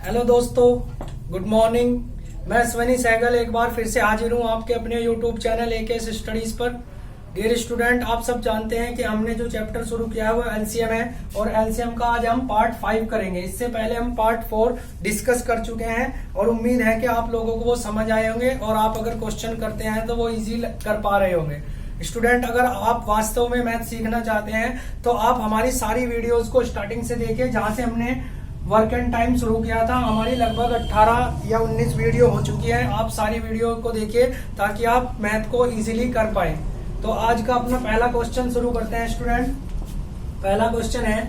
Hello दोस्तों, good morning. मैं स्वनी सहगल एक बार फिर से हाजिर हूँ आपके अपने यूट्यूब चैनल एकेएस स्टडीज पर। डियर स्टूडेंट, आप सब जानते हैं कि हमने जो चैप्टर शुरू किया है वो एलसीएम है और एलसीएम का आज हम पार्ट 5 करेंगे। इससे पहले हम पार्ट 4 डिस्कस कर चुके हैं और उम्मीद है कि आप लोगों को वो समझ आए होंगे और आप अगर क्वेश्चन करते हैं तो वो इजी कर पा रहे होंगे। स्टूडेंट, अगर आप वास्तव में मैथ सीखना चाहते हैं तो आप हमारी सारी वीडियोस को स्टार्टिंग से देखिए, जहां से हमने वर्क एंड टाइम शुरू किया था। हमारी लगभग 18 या 19 वीडियो हो चुकी है। आप सारी वीडियो को देखिए ताकि आप मैथ को इजीली कर पाए। तो आज का अपना पहला क्वेश्चन शुरू करते हैं स्टूडेंट। पहला क्वेश्चन है,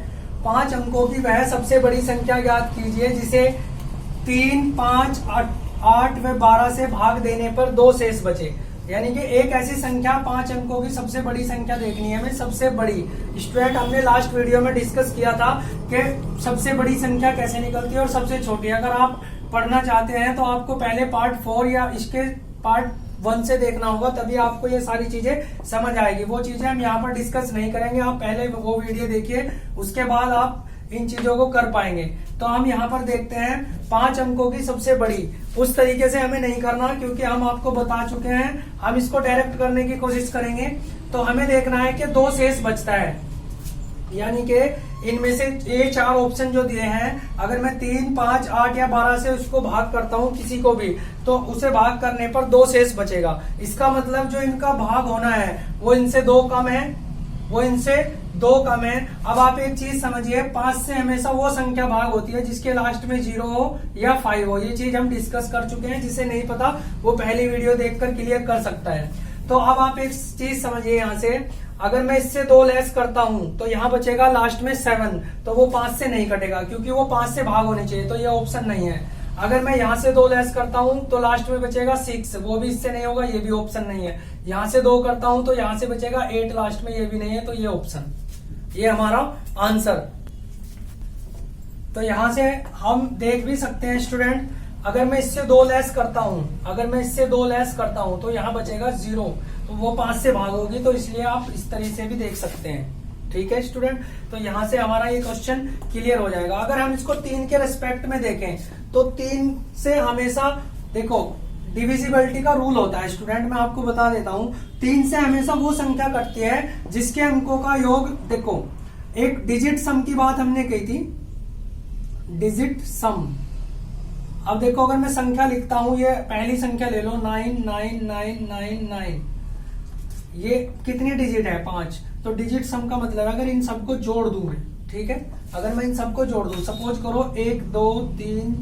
5 अंकों की वह सबसे बड़ी संख्या ज्ञात कीजिए जिसे 3, 5, 8 व 12 से भाग देने पर 2 शेष बचे। यानी कि एक ऐसी संख्या 5 अंकों की सबसे बड़ी संख्या देखनी है हमें, सबसे बड़ी। स्टूडेंट, हमने लास्ट वीडियो में डिस्कस किया था कि सबसे बड़ी संख्या कैसे निकलती है और सबसे छोटी। अगर आप पढ़ना चाहते हैं तो आपको पहले पार्ट 4 या इसके पार्ट 1 से देखना होगा, तभी आपको ये सारी चीजें समझ आएगी। वो चीजें हम यहाँ पर डिस्कस नहीं करेंगे, आप पहले वो वीडियो देखिए, उसके बाद आप इन चीजों को कर पाएंगे। तो हम यहाँ पर देखते हैं 5 अंकों की सबसे बड़ी। उस तरीके से हमें नहीं करना क्योंकि हम आपको बता चुके हैं। हम इसको डायरेक्ट करने की कोशिश करेंगे। तो हमें देखना है कि 2 शेष बचता है, यानी कि इनमें से ये 4 ऑप्शन जो दिए हैं, अगर मैं 3, 5, 8 या 12 से उसको भाग करता हूं किसी को भी, तो उसे भाग करने पर 2 शेष बचेगा। इसका मतलब जो इनका भाग होना है वो इनसे 2 कम है, वो इनसे 2 कम है। अब आप एक चीज समझिए, 5 से हमेशा वो संख्या भाग होती है जिसके लास्ट में 0 हो या 5 हो। ये चीज हम डिस्कस कर चुके हैं, जिसे नहीं पता वो पहली वीडियो देखकर क्लियर कर सकता है। तो अब आप एक चीज समझिए, यहाँ से अगर मैं इससे 2 लेस करता हूं तो यहाँ बचेगा लास्ट में 7, तो वो 5 से नहीं कटेगा क्योंकि वो 5 से भाग होने चाहिए, तो ये ऑप्शन नहीं है। अगर मैं यहाँ से 2 लेस करता हूं तो लास्ट में बचेगा 6, वो भी इससे नहीं होगा, ये भी ऑप्शन नहीं है। यहाँ से 2 करता हूं तो यहाँ से बचेगा 8, लास्ट में ये भी नहीं है, तो ये ऑप्शन, ये हमारा आंसर। तो यहां से हम देख भी सकते हैं स्टूडेंट, अगर मैं इससे 2 लेस करता हूं, अगर मैं इससे 2 लेस करता हूं तो यहाँ बचेगा 0, तो वो 5 से भाग होगी। तो इसलिए आप इस तरह से भी देख सकते हैं। ठीक है स्टूडेंट, तो यहां से हमारा ये क्वेश्चन क्लियर हो जाएगा। अगर हम इसको 3 के रेस्पेक्ट में देखें तो 3 से हमेशा, देखो डिविजिबिलिटी का रूल होता है स्टूडेंट, मैं आपको बता देता हूं। 3 से हमेशा वो संख्या कटती है जिसके अंकों का योग, देखो एक डिजिट सम की बात हमने कही थी, डिजिट सम। अब देखो, अगर मैं संख्या लिखता हूं, ये पहली संख्या ले लो 99999, ये कितनी डिजिट है? 5। तो डिजिट सम का मतलब अगर इन सबको जोड़ दूं मैं, ठीक है, अगर मैं इन सबको जोड़ दूं, सपोज करो 1 2 3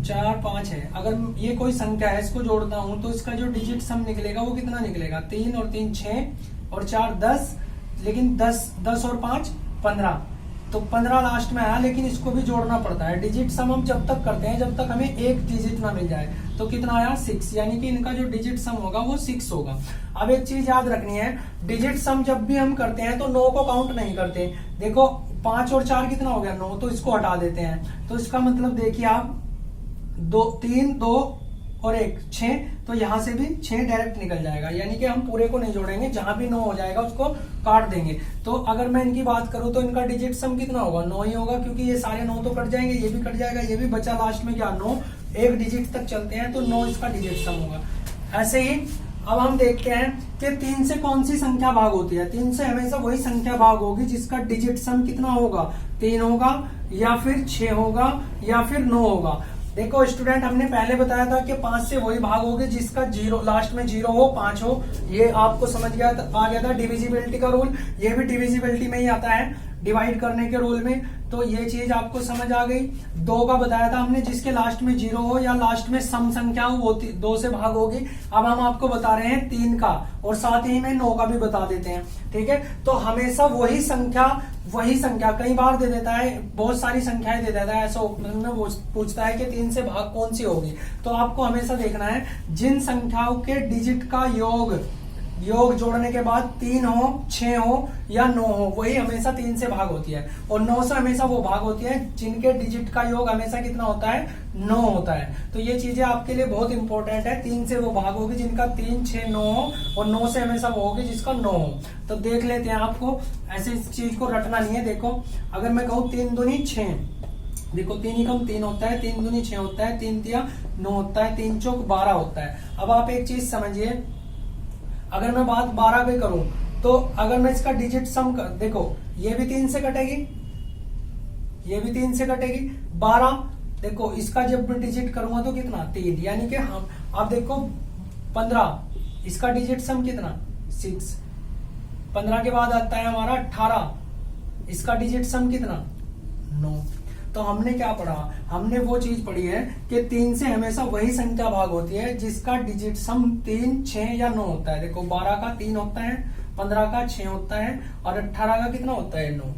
4 5 है, अगर ये कोई संख्या है, इसको जोड़ता हूं तो इसका जो डिजिट सम निकलेगा वो कितना निकलेगा? 3 और 3 6 और 4 10, लेकिन 10 और 5 15, तो 15 लास्ट में आया, लेकिन इसको भी जोड़ना पड़ता है। डिजिट सम हम जब तक करते हैं जब तक हमें एक डिजिट ना मिल जाए। तो कितना आया? 6, यानी कि इनका जो डिजिट सम होगा वो 6 होगा। अब एक चीज याद रखनी है, डिजिट सम जब भी हम करते हैं तो 9 को काउंट नहीं करते। देखो 5 और 4 कितना हो गया? 9, तो इसको हटा देते हैं। तो इसका मतलब देखिए आप 3 2 और 1 6, तो यहां से भी 6 डायरेक्ट निकल जाएगा, यानी कि हम पूरे को नहीं जोड़ेंगे, जहां भी 9 हो जाएगा उसको काट देंगे। तो अगर मैं इनकी बात करूं तो इनका डिजिट सम कितना होगा? 9 ही होगा, क्योंकि ये सारे 9 तो कट जाएंगे, ये भी कट जाएगा, ये भी बचा लास्ट में क्या? 9। एक डिजिट तक चलते हैं तो 9 इसका डिजिट सम होगा। ऐसे ही अब हम देखते हैं कि 3 से कौन सी संख्या भाग होती है। 3 से हमेशा वही संख्या भाग होगी जिसका डिजिट सम कितना होगा? 3 होगा या फिर 6 होगा या फिर 9 होगा। देखो स्टूडेंट, हमने पहले बताया था कि 5 से वही भाग होगी जिसका 0 लास्ट में 0 हो, 5 हो। ये आपको समझ गया आ गया था डिविजिबिलिटी का रूल। ये भी डिविजिबिलिटी में ही आता है, डिवाइड करने के रूल में। तो ये चीज आपको समझ आ गई। 2 का बताया था हमने, जिसके लास्ट में 0 हो या लास्ट में सम संख्या हो वो 2 से भाग होगी। अब हम आपको बता रहे हैं 3 का, और साथ ही में 9 का भी बता देते हैं। ठीक है, तो हमेशा वही संख्या कई बार दे देता है, बहुत सारी संख्याएं दे देता है, ऐसा में पूछता है कि 3 से भाग कौन सी होगी। तो आपको हमेशा देखना है जिन संख्याओं के डिजिट का योग जोड़ने के बाद 3 हो, 6 हो या 9 हो, वही हमेशा 3 से भाग होती है। और 9 से हमेशा वो भाग होती है जिनके डिजिट का योग हमेशा कितना होता है? 9 होता है। तो ये चीजें आपके लिए बहुत इंपॉर्टेंट है। 3 से वो भाग होगी जिनका 3 6 9 हो, और 9 से हमेशा वो होगी जिसका 9 हो। तो देख लेते हैं, आपको ऐसे इस चीज को रटना नहीं है। देखो, अगर मैं कहूँ 3 दूनी 6, देखो 3 एकम 3 होता है, 3 दूनी 6 होता है, 3 तिया 9 होता है, 3 चौक 12 होता है। अब आप एक चीज समझिए, अगर मैं बात 12 पे करूं तो अगर मैं इसका डिजिट सम कर, देखो ये भी 3 से कटेगी, ये भी 3 से कटेगी, 12। देखो इसका जब मैं डिजिट करूंगा तो कितना 3, यानी कि हम आप देखो 15, इसका डिजिट सम कितना 6, 15 के बाद आता है हमारा 18, इसका डिजिट सम कितना 9। तो हमने क्या पढ़ा, हमने वो चीज पढ़ी है कि 3 से हमेशा वही संख्या भाग होती है जिसका डिजिट सम 3, 6 या 9 होता है। देखो 12 का 3 होता है, 15 का 6 होता है और 18 का कितना होता है 9।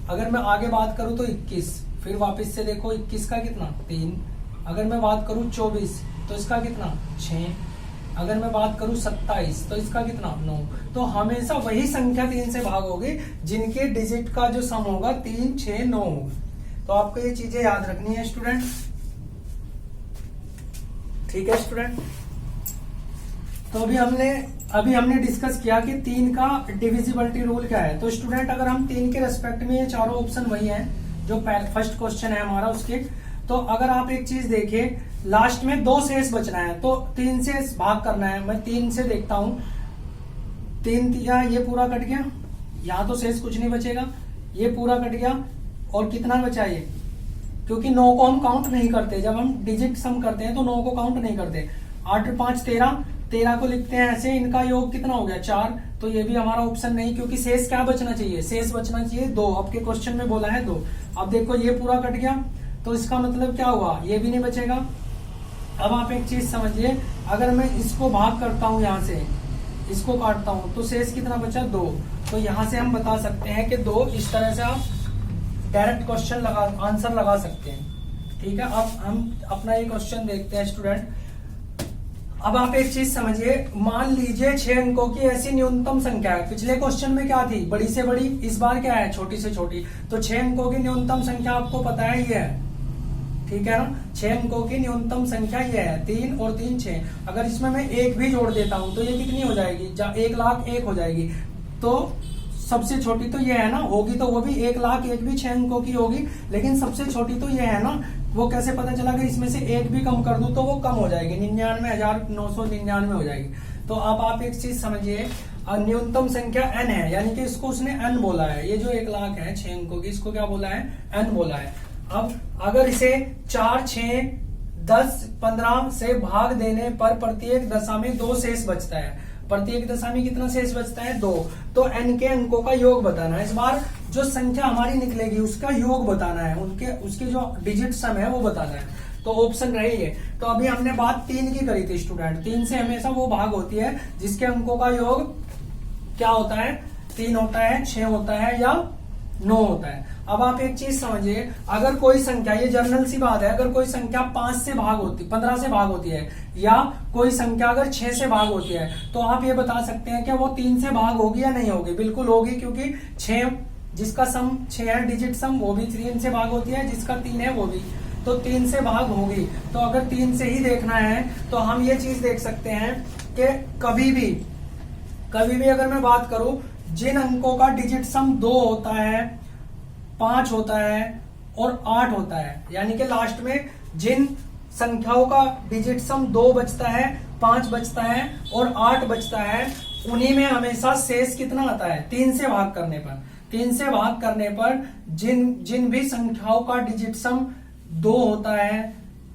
अगर मैं आगे बात करूं तो 21, फिर वापस से देखो 21 का कितना 3, अगर मैं बात करूं 24 तो इसका कितना 6, अगर मैं बात करूं 27 तो इसका कितना 9। तो हमेशा वही संख्या 3 से भाग होगी जिनके डिजिट का जो सम होगा 3, 6, 9 होगा। तो आपको ये चीजें याद रखनी है स्टूडेंट, ठीक है स्टूडेंट। तो अभी हमने डिस्कस किया कि 3 का डिविजिबिलिटी रूल क्या है। तो स्टूडेंट अगर हम 3 के रेस्पेक्ट में, ये चारों ऑप्शन वही हैं जो फर्स्ट क्वेश्चन है हमारा उसके, तो अगर आप एक चीज देखिए, लास्ट में 2 शेष बचना है तो 3 से भाग करना है। मैं 3 से देखता हूं, 3 तिया ये पूरा कट गया, यहां तो शेष कुछ नहीं बचेगा, ये पूरा कट गया और कितना बचा ये, क्योंकि 9 को हम काउंट नहीं करते, जब हम डिजिट सम करते हैं तो 9 को काउंट नहीं करते। 8 और 5 13, 13 को लिखते हैं ऐसे, इनका योग कितना हो गया 4, तो ये भी हमारा ऑप्शन नहीं, क्योंकि शेष क्या बचना चाहिए, शेष बचना चाहिए 2, आपके क्वेश्चन में बोला है 2। अब देखो ये पूरा कट गया तो इसका मतलब क्या हुआ, ये भी नहीं बचेगा। अब आप एक चीज समझिए, अगर मैं इसको भाग करता हूं, यहां से इसको काटता हूं तो शेष कितना बचा 2। तो यहां से हम बता सकते हैं कि 2, इस तरह से आप डायरेक्ट क्वेश्चन आंसर लगा सकते हैं, ठीक है। अब हम अपना ये क्वेश्चन देखते हैं स्टूडेंट। अब आप एक चीज समझिए, मान लीजिए 6 अंकों की ऐसी न्यूनतम संख्या है। पिछले क्वेश्चन में क्या थी, बड़ी से बड़ी, इस बार क्या है छोटी से छोटी। तो 6 अंकों की न्यूनतम संख्या आपको पता है ये है, ठीक है ना। 6 अंकों की न्यूनतम संख्या ये है, 3 और 3 6। अगर इसमें मैं 1 भी जोड़ देता हूं तो ये कितनी हो जाएगी, 1,01,000 हो जाएगी। तो सबसे छोटी तो ये है ना, होगी तो वो भी 1,01,000 भी 6 अंकों की होगी, लेकिन सबसे छोटी तो ये है ना। वो कैसे पता चला कि इसमें से 1 भी कम कर दूं तो वो कम हो जाएगी, 99,999 हो जाएगी। तो अब आप एक चीज समझिए, न्यूनतम संख्या n है, यानी कि इसको उसने n बोला है। ये जो 1,00,000 है 6 अंकों की, इसको क्या बोला है, n बोला है। अब अगर इसे 4, 6, 10, 15 से भाग देने पर प्रत्येक दशा में 2 शेष बचता है। प्रत्येक दशा में कितना शेष बचता है 2। तो n के अंकों का योग बताना है। इस बार जो संख्या हमारी निकलेगी उसका योग बताना है, उसके जो डिजिट सम है वो बताना है। तो ऑप्शन रही है। तो अभी हमने बात 3 की करी थी स्टूडेंट। 3 से हमेशा वो भाग होती है जिसके अंकों का योग क्या होता है, 3 होता है, 6 होता है या 9 होता है। अब आप एक चीज समझिए, अगर कोई संख्या, ये जनरल सी बात है, अगर कोई संख्या 5 से भाग होती, 15 से भाग होती है, या कोई संख्या अगर 6 से भाग होती है, तो आप ये बता सकते हैं कि वो 3 से भाग होगी या नहीं होगी। बिल्कुल होगी, क्योंकि 6 जिसका सम 6 है डिजिट सम, वो भी 3 से भाग होती है, जिसका 3 है वो भी, तो 3 से भाग होगी। तो अगर 3 से ही देखना है तो हम ये चीज देख सकते हैं कि कभी भी अगर मैं बात करूं, जिन अंकों का डिजिट सम 2 होता है, 5 होता है और 8 होता है, यानी कि लास्ट में जिन संख्याओं का डिजिट सम 2 बचता है, 5 बचता है और 8 बचता है, उन्हीं में हमेशा शेष कितना आता है, 3 से भाग करने पर। 3 से भाग करने पर जिन भी संख्याओं का डिजिट सम 2 होता है,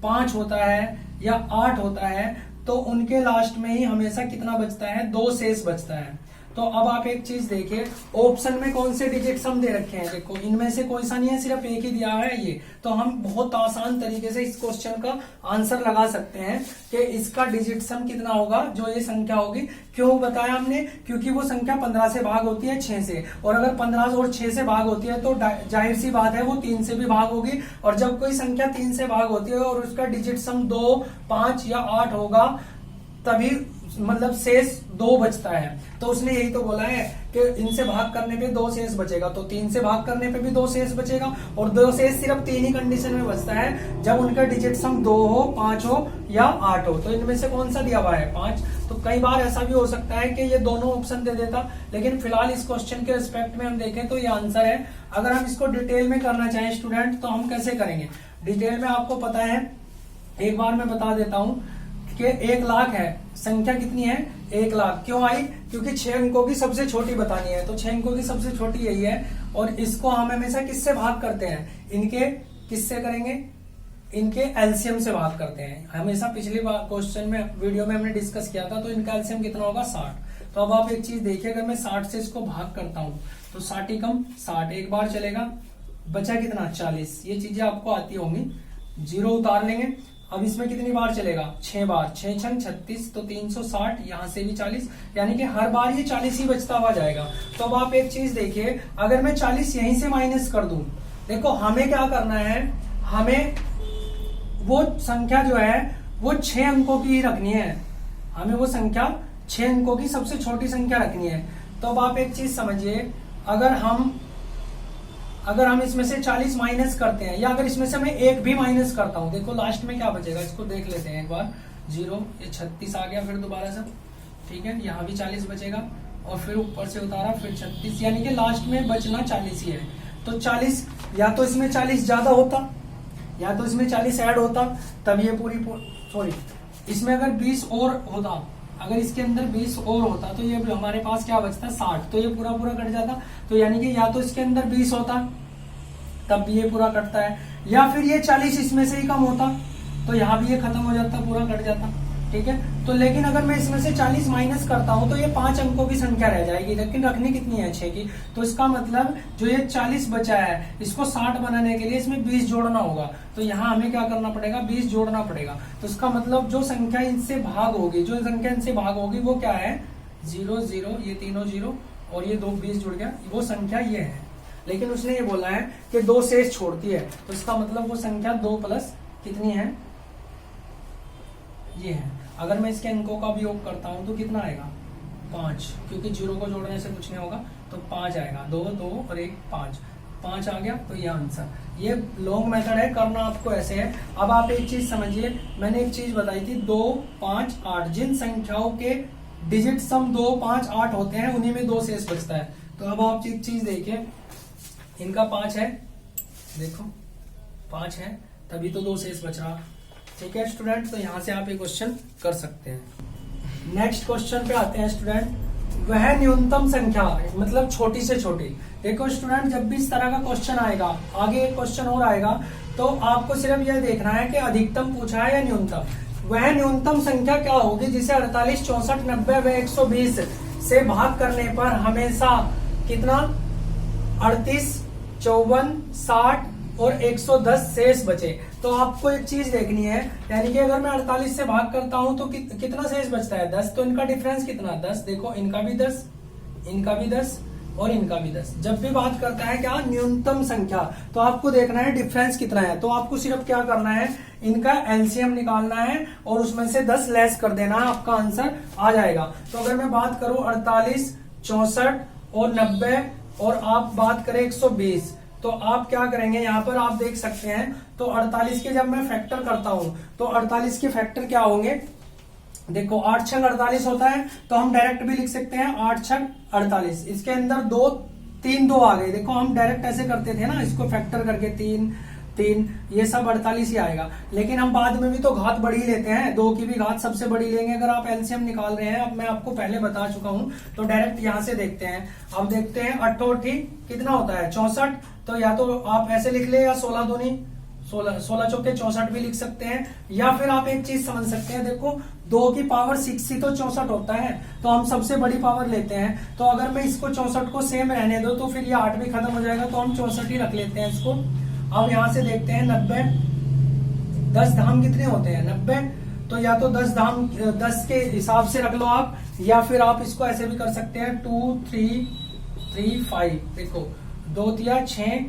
5 होता है या 8 होता है, तो उनके लास्ट में ही हमेशा कितना बचता है, 2 शेष बचता है। तो अब आप एक चीज देखिए, ऑप्शन में कौन से डिजिट सम दे रखे हैं, देखो इनमें से कोई सा नहीं है, सिर्फ एक ही दिया है ये। तो हम बहुत आसान तरीके से इस क्वेश्चन का आंसर लगा सकते हैं कि इसका डिजिट सम कितना होगा, जो ये संख्या होगी। क्यों बताया हमने, क्योंकि वो संख्या 15 से भाग होती है 6 से, और अगर 15 और 6 से भाग होती है तो जाहिर सी बात है वो 3 से भी भाग होगी। और जब कोई संख्या 3 से भाग होती है और उसका डिजिट सम 2, 5 या 8 होगा, तभी मतलब शेष 2 बचता है। तो उसने यही तो बोला है कि इनसे भाग करने पे 2 शेष बचेगा, तो 3 से भाग करने पे भी 2 शेष बचेगा। और 2 शेष सिर्फ 3 ही कंडीशन में बचता है, जब उनका डिजिट सम 2 हो, 5 हो या 8 हो। तो इनमें से कौन सा दिया हुआ है, 5। तो कई बार ऐसा भी हो सकता है कि ये दोनों ऑप्शन दे देता, लेकिन फिलहाल इस क्वेश्चन के रिस्पेक्ट में हम देखें तो ये आंसर है। अगर हम इसको डिटेल में करना चाहें स्टूडेंट, तो हम कैसे करेंगे, डिटेल में आपको पता है, एक बार मैं बता देता हूं कि 1 लाख है, संख्या कितनी है 1 लाख। क्यों आई? क्योंकि 6 अंकों की सबसे छोटी बतानी है, तो 6 अंकों की सबसे छोटी यही है। और इसको हम हमेशा किससे भाग करते हैं? इनके किससे करेंगे? इनके एलसीएम से भाग करते हैं हमेशा। पिछली क्वेश्चन में वीडियो में हमने डिस्कस किया था, तो इनका एलसीएम कितना होगा 60। तो अब आप एक चीज देखिए, अगर मैं 60 से इसको भाग करता हूं तो 60 ही कम 60 एक बार चलेगा, बचा कितना 40। ये चीजें आपको आती होंगी। 0 उतार लेंगे। अब इसमें कितनी बार चलेगा? 6 बार, 6 छंग 36, तो 360, यहां से भी 40, यानी कि हर बार ये 40 ही बचता हुआ जाएगा। तो अब आप एक चीज देखिए, अगर मैं 40 यहीं से माइनस कर दूं, देखो हमें क्या करना है, हमें वो संख्या जो है वो 6 अंकों की ही रखनी है। हमें वो संख्या 6 अंकों की सबसे छोटी संख्या रखनी है। तो अब आप एक चीज समझिए, अगर हम इसमें से 40 माइनस करते हैं, या अगर इसमें से मैं 1 भी माइनस करता हूं, देखो लास्ट में क्या बचेगा, इसको देख लेते हैं एक बार। 0, ये 36 आ गया, फिर दोबारा से, ठीक है, यहाँ भी 40 बचेगा, और फिर ऊपर से उतारा, फिर 36, यानी कि लास्ट में बचना 40 ही है। तो 40, या तो इसमें 40 ज्यादा होता, या तो इसमें 40 ऐड होता, तब ये सॉरी, इसमें अगर 20 और होता, अगर इसके अंदर 20 और होता, तो ये हमारे पास क्या बचता 60, तो ये पूरा कट जाता। तो यानी कि या तो इसके अंदर 20 होता, तब भी ये पूरा कटता है, या फिर ये 40 इसमें से ही कम होता, तो यहाँ भी ये खत्म हो जाता, पूरा कट जाता, ठीक है। तो लेकिन अगर मैं इसमें से 40 माइनस करता हूं तो ये 5 अंकों की संख्या रह जाएगी, लेकिन रखनी कितनी है 6 की। तो इसका मतलब जो ये 40 बचा है, इसको 60 बनाने के लिए इसमें 20 जोड़ना होगा। तो यहाँ हमें क्या करना पड़ेगा, 20 जोड़ना पड़ेगा। तो इसका मतलब जो संख्या इनसे भाग होगी, वो क्या है 0 0, ये तीनों 0 और ये 2 20 जुड़ गया, वो संख्या ये है। लेकिन उसने ये बोला है कि 2 शेष छोड़ती है, तो इसका मतलब वो संख्या 2 प्लस कितनी है, ये है। अगर मैं इसके अंकों का भी योग करता हूं तो कितना आएगा 5, क्योंकि 0 को जोड़ने से कुछ नहीं होगा, तो 5 आएगा। 2 2 और 1 5 आ गया, तो ये आंसर। ये लॉन्ग मेथड है, करना आपको ऐसे है। अब आप एक चीज समझिए, मैंने एक चीज बताई थी 2 5 8, जिन संख्याओं के डिजिट सम 2 5 8 होते हैं उन्हीं में 2 शेष बचता है। तो अब आप एक चीज देखिए, इनका 5 है, देखो 5 है, तभी तो 2 शेष बच रहा, ठीक है स्टूडेंट। तो यहां से आप ये क्वेश्चन कर सकते हैं। नेक्स्ट क्वेश्चन पे आते हैं स्टूडेंट। वह न्यूनतम संख्या, मतलब छोटी से छोटी। देखो स्टूडेंट, जब भी इस तरह का क्वेश्चन आएगा, आगे एक क्वेश्चन और आएगा, तो आपको सिर्फ यह देखना है कि अधिकतम पूछा है या न्यूनतम। वह न्यूनतम संख्या क्या होगी जिसे 48 64 90 व 120 से भाग करने पर हमेशा कितना 38 54 60 और 110 शेष बचे। तो आपको एक चीज देखनी है, यानी कि अगर मैं 48 से भाग करता हूं तो कितना शेष बचता है 10, तो इनका डिफरेंस कितना 10। देखो इनका भी 10, इनका भी 10 और इनका भी 10। जब भी बात करता है क्या न्यूनतम संख्या, तो आपको देखना है डिफरेंस कितना है। तो आपको सिर्फ क्या करना है, इनका एलसीएम निकालना है और उसमें से 10 लेस कर देना है, आपका आंसर आ जाएगा। तो अगर मैं बात करूं 48 64 और 90 और आप बात करें 120, तो आप क्या करेंगे, यहाँ पर आप देख सकते हैं। तो 48 के जब मैं फैक्टर करता हूं तो 48 के फैक्टर क्या होंगे, देखो 8 छंग 48 होता है, तो हम डायरेक्ट भी लिख सकते हैं 8 छंग 48। इसके अंदर 2 3 2 आ गए, देखो हम डायरेक्ट ऐसे करते थे ना, इसको फैक्टर करके 3 3, ये सब 48 ही आएगा। लेकिन हम बाद में भी तो घात बड़ी लेते हैं, 2 की भी घात सबसे बड़ी लेंगे अगर आप एलसीएम निकाल रहे हैं। अब मैं आपको पहले बता चुका हूं, तो डायरेक्ट यहां से देखते हैं। अब देखते हैं 88 कितना होता है 64, तो या तो आप ऐसे लिख ले, या 16 दूनी 16 चौके 64 भी लिख सकते हैं। या फिर आप एक चीज समझ सकते हैं, देखो 2 की पावर 6 ही तो 64 होता है, तो हम सबसे बड़ी पावर लेते हैं। तो अगर मैं इसको 64 को सेम रहने दो तो फिर ये 8 भी खत्म हो जाएगा, तो हम 64 ही रख लेते हैं इसको। अब यहां से देखते हैं 90, 10 धाम कितने होते हैं 90, तो या तो 10 धाम 10 के हिसाब से रख लो आप, या फिर आप इसको ऐसे भी कर सकते हैं 2 3 3 5। देखो 2 तिया 6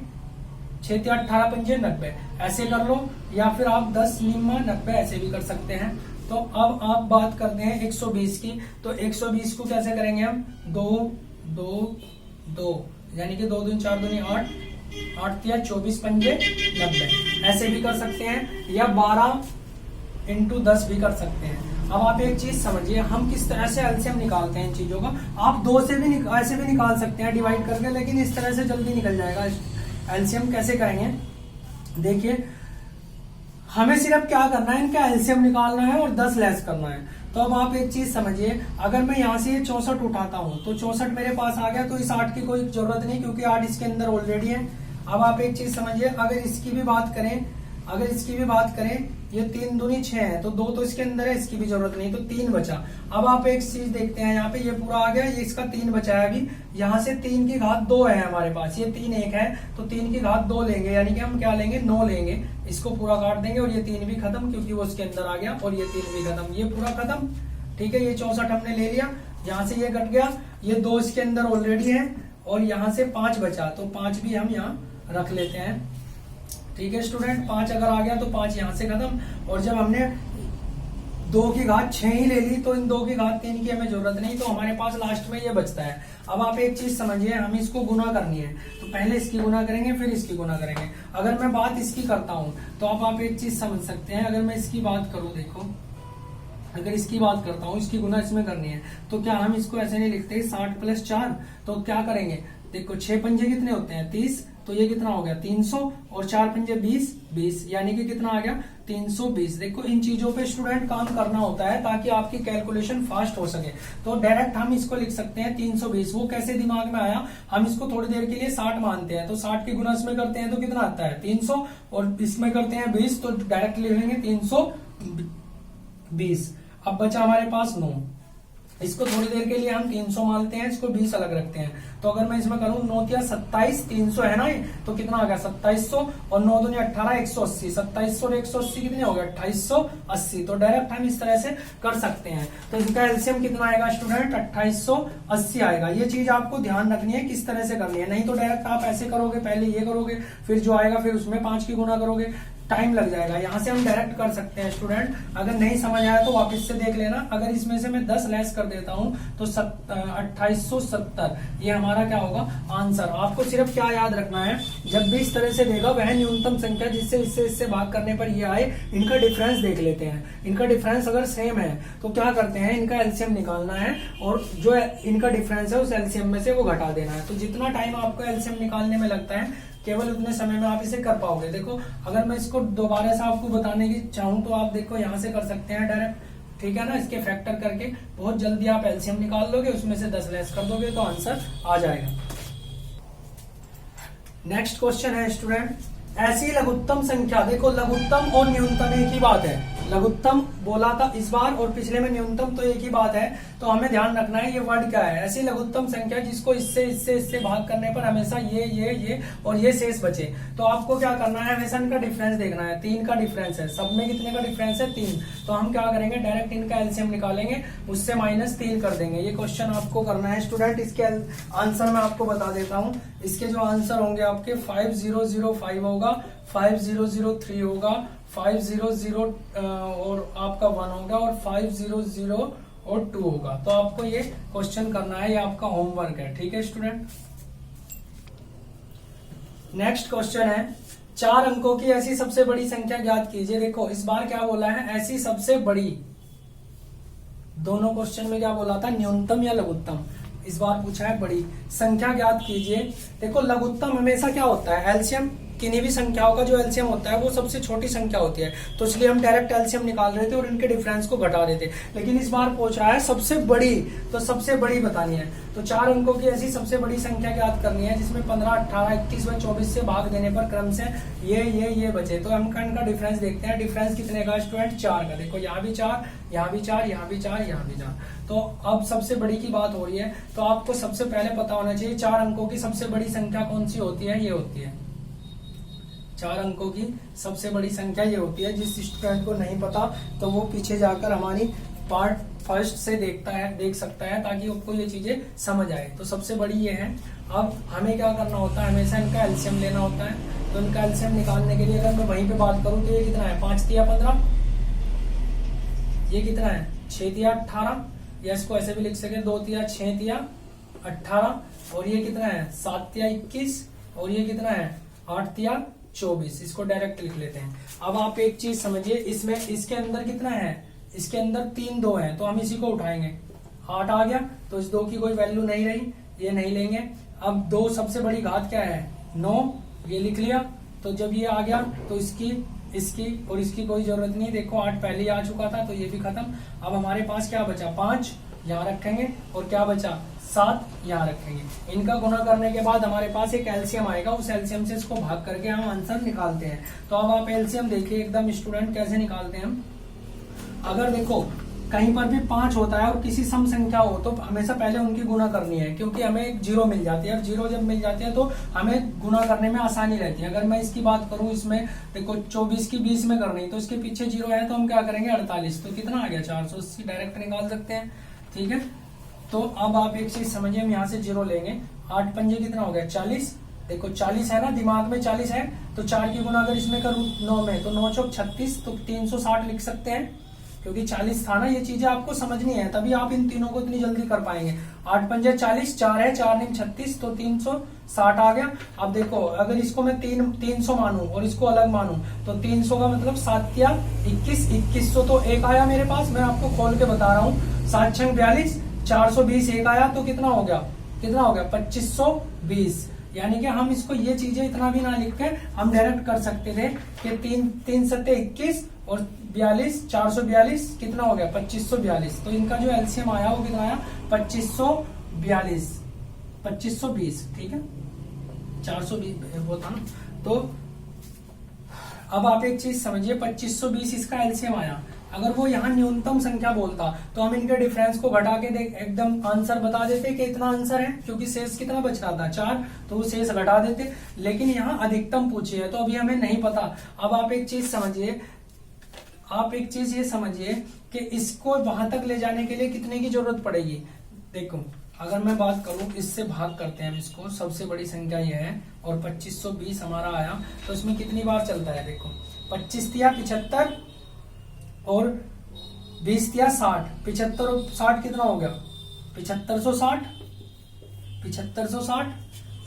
6 तिया 18 पंजे 90, ऐसे कर लो, या फिर आप 10 निम्मा 90 ऐसे भी कर सकते हैं। तो अब आप बात करते हैं 120 की, तो 120 को कैसे करेंगे हम, 2 2 2, यानी कि 2 दूनी 4 दूनी 8 8 तिया 24 पंजे 90, ऐसे भी कर सकते हैं, या 12 × 10 भी कर सकते हैं। अब आप एक चीज समझिए, हम किस तरह से एलसीएम निकालते हैं इन चीजों का। आप 2 से भी ऐसे भी निकाल सकते हैं डिवाइड करके, लेकिन इस तरह से जल्दी निकल जाएगा। एलसीएम कैसे करेंगे, देखिए हमें सिर्फ क्या करना है, इनका एलसीएम निकालना है और 10 लेस करना है। तो अब आप एक चीज समझिए, अगर मैं यहाँ से 64 उठाता हूँ तो 64 मेरे पास आ गया, तो इस 8 की कोई जरूरत नहीं क्योंकि 8 इसके अंदर ऑलरेडी है। अब आप एक चीज समझिए, अगर इसकी भी बात करें, ये 3 दूनी 6 है, तो 2 तो इसके अंदर है, इसकी भी जरूरत नहीं, तो 3 बचा। अब आप एक चीज देखते हैं, यहाँ पे ये पूरा आ गया, ये इसका 3 बचा है अभी। यहाँ से 3 की घात 2 है हमारे पास, ये 3 1 है, तो 3 की घात 2 लेंगे, यानी कि हम क्या लेंगे, 9 लेंगे। इसको पूरा काट देंगे और ये 3 भी खत्म क्योंकि वो उसके अंदर आ गया, और ये 3 भी खत्म, ये पूरा खत्म। ठीक है, ये 64 हमने ले लिया, यहाँ से ये कट गया, ये 2 इसके अंदर ऑलरेडी है, और यहाँ से 5 बचा, तो 5 भी हम यहाँ रख लेते हैं। ठीक है स्टूडेंट, 5 अगर आ गया तो 5 यहाँ से खत्म। और जब हमने 2 की घात 6 ही ले ली, तो इन 2 की घात 3 की हमें जरूरत नहीं, तो हमारे पास लास्ट में ये बचता है। अब आप एक चीज समझिए, हमें इसको गुना करनी है, तो पहले इसकी गुना करेंगे फिर इसकी गुना करेंगे। अगर मैं बात इसकी करता हूं तो अब आप एक चीज समझ सकते हैं, अगर मैं इसकी बात करूं, देखो अगर इसकी बात करता हूं, इसकी गुना इसमें करनी है, तो क्या हम इसको ऐसे नहीं लिखते 60 + 4, तो क्या करेंगे, देखो 6 पंजे कितने होते हैं 30, तो ये कितना हो गया 300, और 4 पंजे 20, यानी कि कितना आ गया 320। देखो इन चीजों पे स्टूडेंट काम करना होता है ताकि आपकी कैलकुलेशन फास्ट हो सके। तो डायरेक्ट हम इसको लिख सकते हैं 320। वो कैसे दिमाग में आया, हम इसको थोड़ी देर के लिए 60 मानते हैं, तो 60 की गुना इसमें करते हैं तो कितना आता है 300, और इसमें करते हैं 20, तो डायरेक्ट लिख लेंगे 320। अब बचा हमारे पास 9, इसको थोड़ी देर के लिए हम 300 मानते हैं, इसको 20 अलग रखते हैं। तो अगर मैं इसमें करूं 9 या 27, 300 है ना, तो कितना आ गया 2700, और 9 दूनी 18, 180, 2700 और 180 कितने हो गए 2880। तो डायरेक्ट हम इस तरह से कर सकते हैं। तो इसका एलसीएम कितना आएगा स्टूडेंट, 2880 आएगा। ये चीज आपको ध्यान रखनी है किस तरह से करनी है, नहीं तो डायरेक्ट आप ऐसे करोगे, पहले ये करोगे फिर जो आएगा फिर उसमें 5 की गुना करोगे, टाइम लग जाएगा। यहाँ से हम डायरेक्ट कर सकते हैं स्टूडेंट, अगर नहीं समझ आया तो वापस से देख लेना। अगर इसमें से मैं 10 लेस कर देता हूँ तो 2870, ये हमारा क्या होगा आंसर। आपको सिर्फ क्या याद रखना है, जब भी इस तरह से देगा वह न्यूनतम संख्या जिससे इससे भाग करने पर ये आए, इनका डिफरेंस देख लेते हैं। इनका डिफरेंस अगर सेम है तो क्या करते हैं, इनका एलसीएम निकालना है, और जो इनका डिफरेंस है उस एलसीएम में से वो घटा देना है। तो जितना टाइम आपको एलसीएम निकालने में लगता है, केवल उतने समय में आप इसे कर पाओगे। देखो अगर मैं इसको दोबारा से आपको बताने की चाहूँ तो आप देखो यहाँ से कर सकते हैं डायरेक्ट, ठीक है ना, इसके फैक्टर करके बहुत जल्दी आप एलसीएम निकाल लोगे, उसमें से 10 लेस कर दोगे तो आंसर आ जाएगा। नेक्स्ट क्वेश्चन है स्टूडेंट, ऐसी लघुत्तम संख्या, देखो लघुत्तम और न्यूनतम एक ही बात है, लघुत्तम बोला था इस बार और पिछले में न्यूनतम, तो एक ही बात है। तो हमें ध्यान रखना है ये वर्ड क्या है, ऐसी लघुत्तम संख्या जिसको इससे भाग करने पर हमेशा ये और ये शेष बचे। तो आपको क्या करना है, हमेशा इनका डिफरेंस देखना है। 3 का डिफरेंस है, सब में कितने का डिफरेंस है 3, तो हम क्या करेंगे डायरेक्ट इनका एलसीएम निकालेंगे, उससे -3 कर देंगे। ये क्वेश्चन आपको करना है स्टूडेंट। इसके आंसर मैं आपको बता देता हूँ, इसके जो आंसर होंगे आपके 5005 होगा, 5003 होगा, 500 और आपका 1 होगा, और 500 और 2 होगा। तो आपको ये क्वेश्चन करना है, ये आपका होमवर्क है, ठीक है स्टूडेंट। नेक्स्ट क्वेश्चन है, 4 अंकों की ऐसी सबसे बड़ी संख्या ज्ञात कीजिए। देखो इस बार क्या बोला है, ऐसी सबसे बड़ी, दोनों क्वेश्चन में क्या बोला था, न्यूनतम या लघुत्तम, इस बार पूछा है बड़ी संख्या ज्ञात कीजिए। देखो लघुत्तम हमेशा क्या होता है, एलसीएम किन्हीं भी संख्याओं का जो एलसीएम होता है वो सबसे छोटी संख्या होती है, तो इसलिए हम डायरेक्ट एलसीएम निकाल रहे थे और इनके डिफरेंस को घटा रहे थे। लेकिन इस बार पूछ रहा है सबसे बड़ी, तो सबसे बड़ी बतानी है। तो 4 अंकों की ऐसी सबसे बड़ी संख्या ज्ञात करनी है जिसमें 15, 18, 21 व 24 से भाग देने पर क्रम से ये बचे। तो हम इनका डिफरेंस देखते हैं, डिफरेंस कितने का स्टूडेंट, 4 का। देखो यहाँ भी 4, यहाँ भी 4, यहाँ भी 4, यहाँ भी 4। तो अब सबसे बड़ी की बात हो रही है, तो आपको सबसे पहले पता होना चाहिए 4 अंकों की सबसे बड़ी संख्या कौन सी होती है, ये होती है 4 अंकों की सबसे बड़ी संख्या ये होती है। जिस स्टूडेंट को नहीं पता तो वो पीछे जाकर हमारी पार्ट फर्स्ट से देख सकता है, ताकि आपको ये चीजें समझ आए। तो सबसे बड़ी ये है। अब हमें क्या करना होता है, हमेशा इनका एलसीएम लेना होता है। तो इनका एलसीएम निकालने के लिए अगर मैं वहीं पे बात करूं तो ये कितना है, 5 तिया 15, ये कितना है 6 तिया 18, या इसको ऐसे भी लिख सके 2 तिया 6 तिया 18, और ये कितना है 7 तिया 21, और ये कितना है 8 तिया 24। इसको डायरेक्ट लिख लेते हैं। अब आप एक चीज समझिए, इसमें इसके अंदर कितना है, इसके अंदर 3 2 है, तो हम इसी को उठाएंगे, 8 आ गया, तो इस 2 की कोई वैल्यू नहीं रही, ये नहीं लेंगे। अब 2 सबसे बड़ी घात क्या है 9, ये लिख लिया। तो जब ये आ गया तो इसकी इसकी और इसकी कोई जरूरत नहीं। देखो 8 पहले ही आ चुका था तो ये भी खत्म। अब हमारे पास क्या बचा, 5 यहाँ रखेंगे और क्या बचा, 7 यहाँ रखेंगे। इनका गुणा करने के बाद हमारे पास एक एलसीएम आएगा, उस एलसीएम से इसको भाग करके हम आंसर निकालते हैं। तो अब आप एलसीएम देखिए एकदम स्टूडेंट कैसे निकालते हैं हम। अगर देखो कहीं पर भी 5 होता है और किसी सम संख्या हो तो हमेशा पहले उनकी गुणा करनी है, क्योंकि हमें एक 0 मिल जाती है। अब 0 जब मिल जाती है तो हमें गुणा करने में आसानी रहती है। अगर मैं इसकी बात करूं, इसमें देखो 24 की 20 में करनी तो इसके पीछे 0 है तो हम क्या करेंगे 48, तो कितना आ गया 480 डायरेक्ट निकाल सकते हैं। ठीक है, तो अब आप एक चीज समझिए, हम यहाँ से 0 लेंगे, 8 पंजे कितना हो गया 40। देखो 40 है ना, दिमाग में 40 है तो 4 की गुना अगर इसमें करूं 9 में तो 9 चौक 36, तो 360 लिख सकते हैं, क्योंकि 40 था ना। ये चीजें आपको समझनी है तभी आप इन तीनों को इतनी जल्दी कर पाएंगे। 8 पंजे 40, 4 है 4 9 36, तो 360 आ गया। अब देखो अगर इसको मैं 300 मानूं और इसको अलग मानूं तो 300 का मतलब 7 या 21, 2100 तो एक आया मेरे पास। मैं आपको खोल के बता रहा हूँ, 7 छंग 42, 420 एक आया तो कितना हो गया 2520। यानी कि हम इसको ये चीजें इतना भी ना लिख के हम डायरेक्ट कर सकते थे कि 3 सत्ते 21 और 42, 442 कितना हो गया 2542। तो इनका जो एलसीएम आया वो कितना आया 2542, 2520। ठीक है, 420 वो था ना। तो अब आप एक चीज समझिए, 2520 इसका एलसीएम आया। अगर वो यहाँ न्यूनतम संख्या बोलता तो हम इनके डिफरेंस को घटा के देख एकदम आंसर बता देते कि इतना आंसर है, क्योंकि शेष कितना बच रहा था 4, तो वो शेष घटा देते। लेकिन यहाँ अधिकतम पूछी है तो अभी हमें नहीं पता। अब आप एक चीज समझिए, आप एक चीज ये समझिए कि इसको वहां तक ले जाने के लिए कितने की जरूरत पड़ेगी। देखो अगर मैं बात करूं, इससे भाग करते हैं हम इसको, सबसे बड़ी संख्या ये है और 2520 हमारा आया, तो इसमें कितनी बार चलता है। देखो 25 तिया 75 और 20 तिया 60, 75 और 60 कितना हो गया 7560, 2560,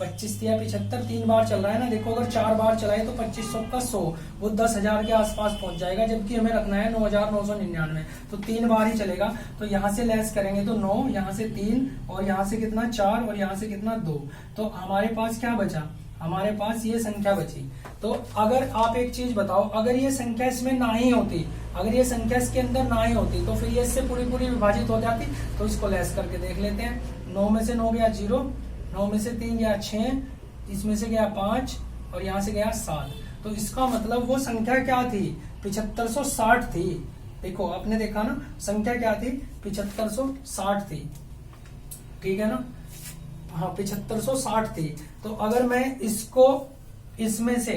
25 तिया 75 3 बार चल रहा है ना। देखो अगर 4 बार चलाए तो 2500 का 100 वो 10,000 के आसपास पहुंच जाएगा, जबकि हमें रखना है 9,999, तो 3 बार ही चलेगा। तो यहाँ से लेस करेंगे तो 9, यहाँ से 3 और यहाँ से कितना 4 और यहाँ से कितना 2, तो हमारे पास क्या बचा, हमारे पास ये संख्या बची। तो अगर आप एक चीज बताओ, अगर ये संख्या इसमें ना ही होती, अगर ये संख्या इसके अंदर ना ही होती तो फिर ये इससे पूरी पूरी विभाजित हो जाती। तो इसको लेस करके देख लेते हैं। 9 में से 9 गया 0, 9 में से 3 गया 6, इसमें से गया 5 और यहाँ से गया 7। तो इसका मतलब वो संख्या क्या थी 7560 थी। देखो आपने देखा ना संख्या क्या थी 7560 थी। ठीक है ना, हाँ 7560 थी। तो अगर मैं इसको इसमें से,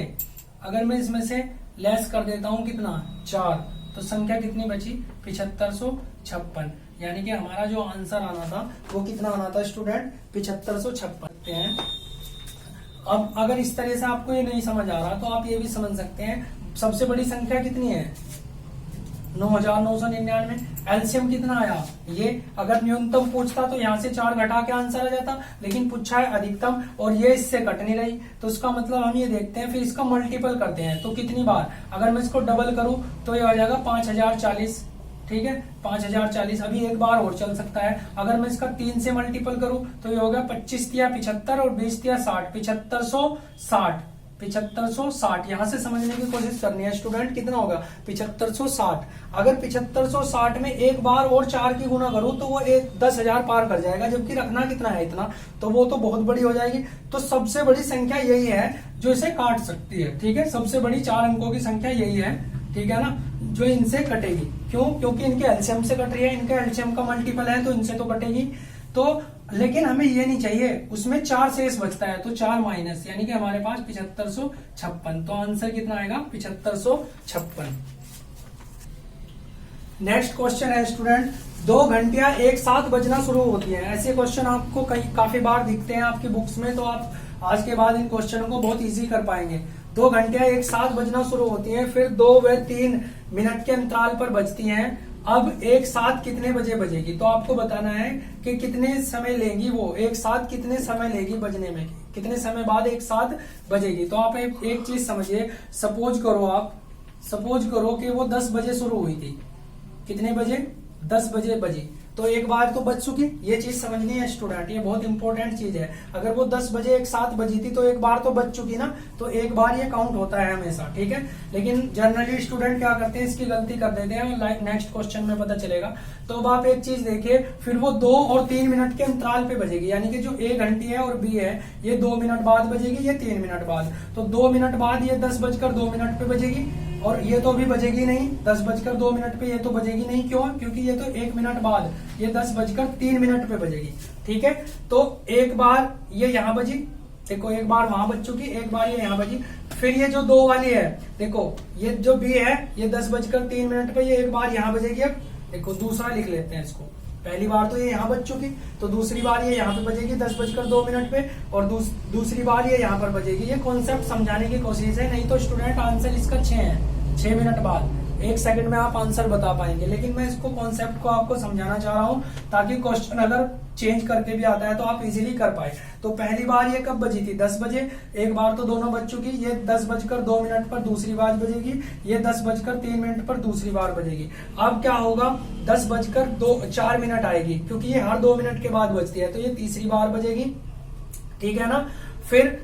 अगर मैं इसमें से लेस कर देता हूं कितना 4, तो संख्या कितनी बची 7556। यानी कि हमारा जो आंसर आना था वो कितना आना था स्टूडेंट 7556 हैं। अब अगर इस तरह से आपको ये नहीं समझ आ रहा तो आप ये भी समझ सकते हैं सबसे बड़ी संख्या कितनी है 9,999। एलसीएम कितना आया ये, अगर न्यूनतम पूछता तो यहाँ से 4 घटा के आंसर आ जाता, लेकिन पूछा है अधिकतम और ये इससे कट नहीं रही। तो इसका मतलब हम ये देखते हैं, फिर इसका मल्टीपल करते हैं तो कितनी बार, अगर मैं इसको डबल करूं तो ये आ जाएगा 5040। ठीक है 5040, अभी एक बार और चल सकता है। अगर मैं इसका 3 से मल्टीपल करूं तो ये होगा 25 तिया 75 और 20 तिया 60, 7560, 7560। यहां से समझने की कोशिश करनी है स्टूडेंट, कितना होगा 7560। अगर 7560 में एक बार और 4 की गुना करूं तो वो 10,000 पार कर जाएगा, जबकि रखना कितना है इतना, तो वो तो बहुत बड़ी हो जाएगी। तो सबसे बड़ी संख्या यही है जो इसे काट सकती है। ठीक है, सबसे बड़ी 4 अंकों की संख्या यही है। ठीक है ना, जो इनसे कटेगी। क्यों, क्योंकि इनके एलसीएम से कट रही है, इनके एलसीएम का मल्टीपल है तो इनसे तो कटेगी। तो लेकिन हमें ये नहीं चाहिए, उसमें 4 शेष बचता है तो 4 माइनस, यानी कि हमारे पास 7556। तो आंसर कितना आएगा 7556। नेक्स्ट क्वेश्चन है स्टूडेंट, 2 घंटियां एक साथ बजना शुरू होती है। ऐसे क्वेश्चन आपको काफी बार दिखते हैं आपकी बुक्स में, तो आप आज के बाद इन क्वेश्चनों को बहुत इजी कर पाएंगे। 2 घंटियां एक साथ बजना शुरू होती हैं, फिर 2 व 3 मिनट के अंतराल पर बजती हैं। अब एक साथ कितने बजे बजेगी, तो आपको बताना है कि कितने समय लेगी वो, एक साथ कितने समय लेगी बजने में, कितने समय बाद एक साथ बजेगी। तो आप एक चीज समझिए, सपोज करो कि वो 10 बजे शुरू हुई थी। कितने बजे 10 बजे बजी, तो एक बार तो बच चुकी। ये चीज समझनी है स्टूडेंट, ये बहुत इंपॉर्टेंट चीज है। अगर वो 10 बजे एक साथ बजी थी तो एक बार तो बच चुकी ना, तो एक बार ये काउंट होता है हमेशा, ठीक है। लेकिन जनरली स्टूडेंट क्या करते हैं, इसकी गलती कर देते हैं, नेक्स्ट क्वेश्चन में पता चलेगा। तो अब आप एक चीज देखिए, फिर वो 2 और 3 मिनट के अंतराल पे बजेगी, यानी कि जो ए घंटी है और बी है ये 2 मिनट बाद बजेगी, ये 3 मिनट बाद। तो 2 मिनट बाद ये 10:02 पे बजेगी, और ये तो अभी बजेगी नहीं 10:02 पे, ये तो बजेगी नहीं। क्यों? क्योंकि ये तो 1 मिनट बाद, ये 10:03 पे बजेगी, ठीक है। तो एक बार ये यहाँ बजी, देखो एक बार वहां बज चुकी, एक बार ये यहाँ बजी। फिर ये जो 2 वाली है, देखो ये जो बी है ये 10:03 पे ये एक बार यहाँ बजेगी। अब देखो दूसरा लिख लेते हैं इसको, पहली बार तो ये यहाँ बज चुकी, तो दूसरी बार ये यहाँ पे बजेगी 10:02 पे, और दूसरी बार ये यहाँ पर बजेगी। ये कॉन्सेप्ट समझाने की कोशिश है, नहीं तो स्टूडेंट आंसर इसका 6 है, 6 मिनट बाद 1 सेकंड में आप आंसर बता पाएंगे। लेकिन मैं इसको कॉन्सेप्ट को आपको समझाना चाह रहा हूँ ताकि क्वेश्चन अगर चेंज करके भी आता है तो आप इजीली कर पाए। तो पहली बार ये कब बजी थी? 10 बजे। एक बार तो दोनों बज चुकी, ये 10:02 पर दूसरी बार बजेगी, ये 10:03 पर दूसरी बार बजेगी। अब क्या होगा, 10:04 आएगी, क्योंकि ये हर 2 मिनट के बाद बजती है, तो ये तीसरी बार बजेगी, ठीक है ना। फिर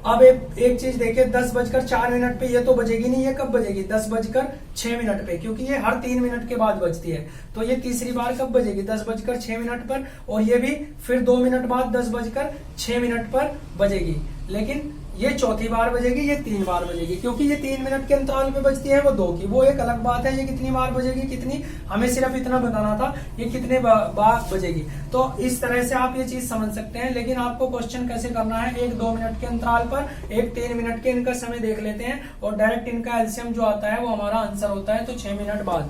अब एक चीज देखिए, 10:04 पे ये तो बजेगी नहीं, ये कब बजेगी? 10:06 पे, क्योंकि ये हर 3 मिनट के बाद बजती है। तो ये तीसरी बार कब बजेगी? 10:06 पर, और ये भी फिर 2 मिनट बाद 10:06 पर बजेगी। लेकिन ये चौथी बार बजेगी, ये 3 बार बजेगी, क्योंकि ये 3 मिनट के अंतराल पे बजती है, वो 2 की, वो एक अलग बात है। ये कितनी बार बजेगी, कितनी, हमें सिर्फ इतना बताना था, ये कितने बार बजेगी। तो इस तरह से आप ये चीज समझ सकते हैं। लेकिन आपको क्वेश्चन कैसे करना है, 1-2 मिनट के अंतराल पर, 1-3 मिनट के इनका समय देख लेते हैं, और डायरेक्ट इनका एलसीएम जो आता है वो हमारा आंसर होता है, तो 6 मिनट बाद।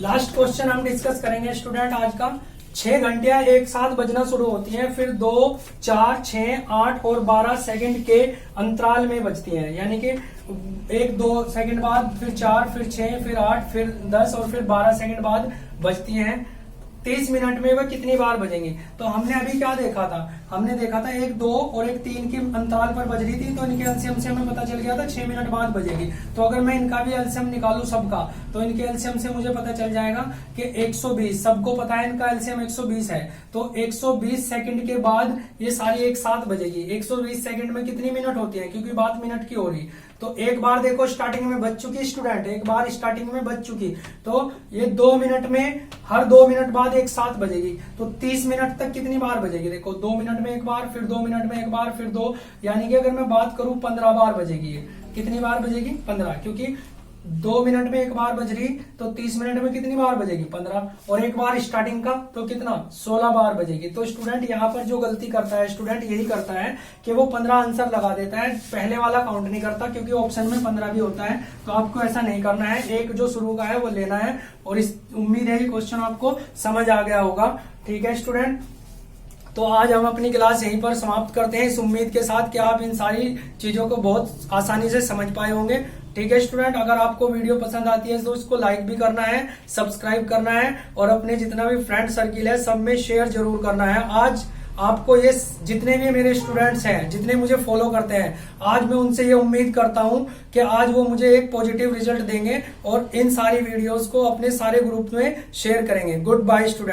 लास्ट क्वेश्चन हम डिस्कस करेंगे स्टूडेंट आज का। 6 घंटियां एक साथ बजना शुरू होती हैं, फिर 2, 4, 6, 8 और 12 सेकंड के अंतराल में बजती हैं, यानी कि 1-2 सेकंड बाद, फिर 4, फिर 6, फिर 8, फिर 10 और फिर 12 सेकंड बाद बजती हैं। 30 मिनट में वह कितनी बार बजेंगी? तो हमने अभी क्या देखा था, हमने देखा था 1, 2 और 1, 3 के अंतराल पर बज रही थी, तो इनके एलसीएम से हमें पता चल गया था 6 मिनट बाद बजेगी। तो अगर मैं इनका भी एलसीएम निकालू सबका, तो इनके एलसीएम से मुझे पता चल जाएगा कि 120, सबको पता है इनका एलसीएम 120 है, तो 120 सेकंड के बाद ये सारी एक साथ बजेगी। 120 सेकंड में कितनी मिनट होती है, क्योंकि बात मिनट की हो रही। तो एक बार देखो स्टार्टिंग में बज चुकी स्टूडेंट, एक बार स्टार्टिंग में बज चुकी, तो ये 2 मिनट में, हर 2 मिनट बाद एक साथ बजेगी। तो 30 मिनट तक कितनी बार बजेगी? देखो 2 मिनट में एक बार, फिर 2 मिनट में एक बार, फिर 2, यानी कि अगर मैं बात करूं 15 बार बजेगी। ये कितनी बार बजेगी? 15, क्योंकि 2 मिनट में एक बार बज रही, तो 30 मिनट में कितनी बार बजेगी? 15, और एक बार स्टार्टिंग का तो कितना? 16 बार बजेगी। तो स्टूडेंट यहाँ पर जो गलती करता है स्टूडेंट, यही करता है कि वो 15 आंसर लगा देता है, पहले वाला काउंट नहीं करता, क्योंकि ऑप्शन में 15 भी होता है। तो आपको ऐसा नहीं करना है, एक जो शुरू का है वो लेना है। और इस उम्मीद है कि क्वेश्चन आपको समझ आ गया होगा, ठीक है स्टूडेंट। तो आज हम अपनी क्लास यहीं पर समाप्त करते हैं, इस उम्मीद के साथ कि आप इन सारी चीजों को बहुत आसानी से समझ पाए होंगे, ठीक है स्टूडेंट। अगर आपको वीडियो पसंद आती है तो उसको लाइक भी करना है, सब्सक्राइब करना है, और अपने जितना भी फ्रेंड सर्किल है सब में शेयर जरूर करना है। आज आपको ये जितने भी मेरे स्टूडेंट्स हैं, जितने मुझे फॉलो करते हैं, आज मैं उनसे ये उम्मीद करता हूं कि आज वो मुझे एक पॉजिटिव रिजल्ट देंगे और इन सारी वीडियोस को अपने सारे ग्रुप में शेयर करेंगे। Good bye student.